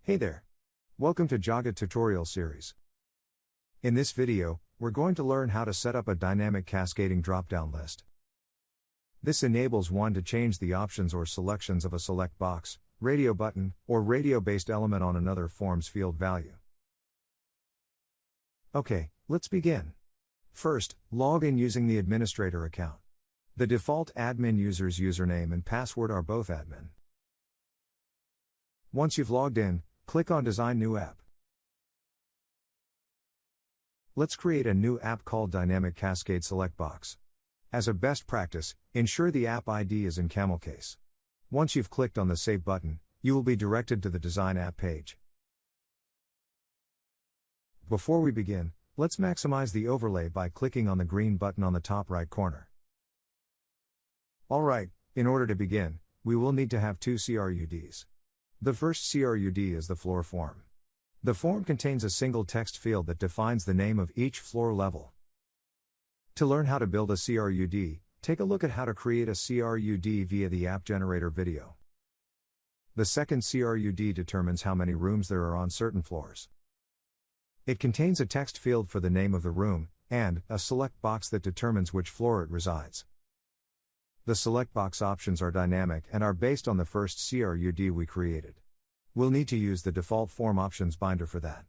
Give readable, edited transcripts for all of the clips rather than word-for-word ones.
Hey there! Welcome to Joget tutorial series. In this video, we're going to learn how to set up a dynamic cascading drop-down list. This enables one to change the options or selections of a select box, radio button, or radio-based element on another form's field value. Okay, let's begin. First, log in using the administrator account. The default admin user's username and password are both admin. Once you've logged in, click on Design New App. Let's create a new app called Dynamic Cascade Select Box. As a best practice, ensure the app ID is in camel case. Once you've clicked on the Save button, you will be directed to the Design App page. Before we begin, let's maximize the overlay by clicking on the green button on the top right corner. Alright, in order to begin, we will need to have two CRUDs. The first CRUD is the floor form. The form contains a single text field that defines the name of each floor level. To learn how to build a CRUD, take a look at how to create a CRUD via the App Generator video. The second CRUD determines how many rooms there are on certain floors. It contains a text field for the name of the room, and a select box that determines which floor it resides. The select box options are dynamic and are based on the first CRUD we created. We'll need to use the default form options binder for that.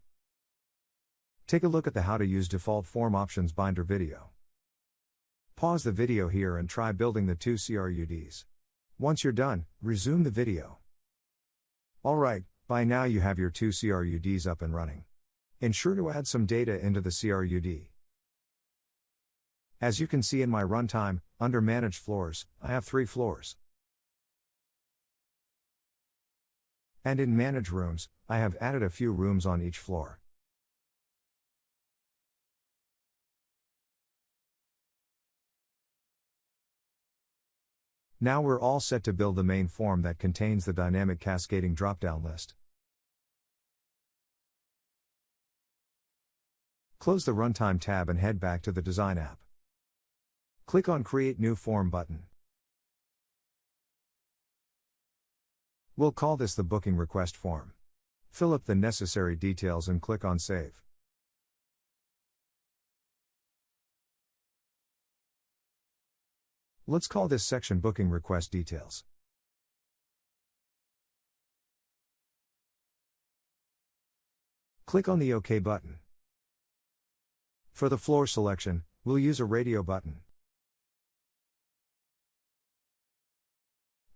Take a look at the How to Use Default Form Options Binder video. Pause the video here and try building the two CRUDs. Once you're done, resume the video. Alright, by now you have your two CRUDs up and running. Ensure to add some data into the CRUD. As you can see in my runtime, under Manage Floors, I have 3 floors. And in Manage Rooms, I have added a few rooms on each floor. Now we're all set to build the main form that contains the dynamic cascading drop-down list. Close the Runtime tab and head back to the Design app. Click on Create New Form button. We'll call this the Booking Request form. Fill up the necessary details and click on Save. Let's call this section Booking Request Details. Click on the OK button. For the floor selection, we'll use a radio button.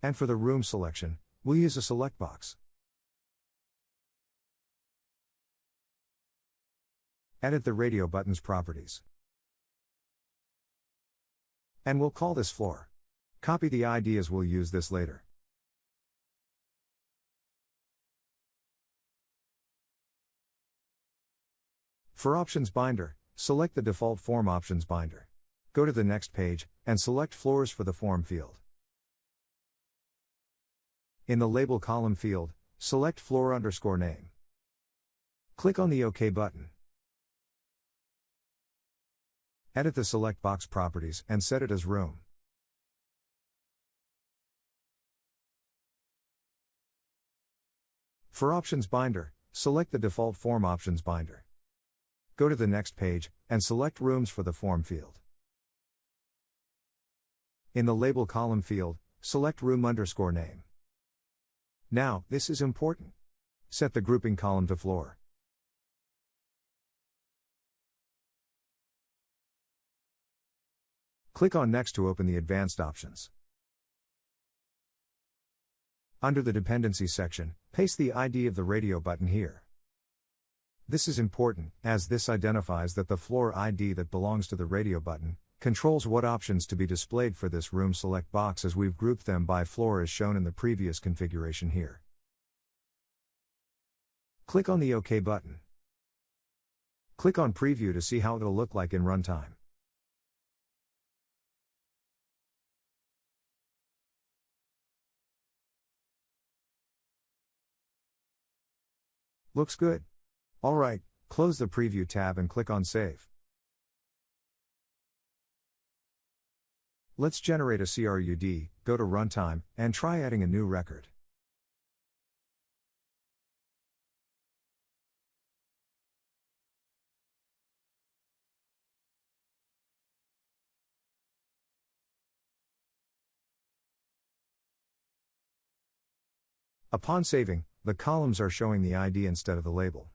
And for the room selection, we'll use a select box. Edit the radio button's properties. And we'll call this floor. Copy the ID as we'll use this later. For Options Binder, select the default form options binder. Go to the next page, and select Floors for the form field. In the Label column field, select floor_name. Click on the OK button. Edit the select box properties and set it as room. For Options Binder, select the default form options binder. Go to the next page, and select Rooms for the form field. In the Label column field, select room_name. Now, this is important. Set the grouping column to floor. Click on Next to open the advanced options. Under the Dependencies section, paste the ID of the radio button here. This is important, as this identifies that the floor ID that belongs to the radio button controls what options to be displayed for this room select box, as we've grouped them by floor as shown in the previous configuration here. Click on the OK button. Click on Preview to see how it'll look like in runtime. Looks good. Alright, close the Preview tab and click on Save. Let's generate a CRUD, go to Runtime, and try adding a new record. Upon saving, the columns are showing the ID instead of the label.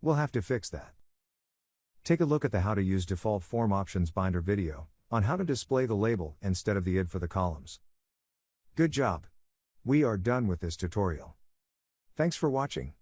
We'll have to fix that. Take a look at the How to Use Default Form Options binder video on how to display the label instead of the ID for the columns. Good job! We are done with this tutorial. Thanks for watching.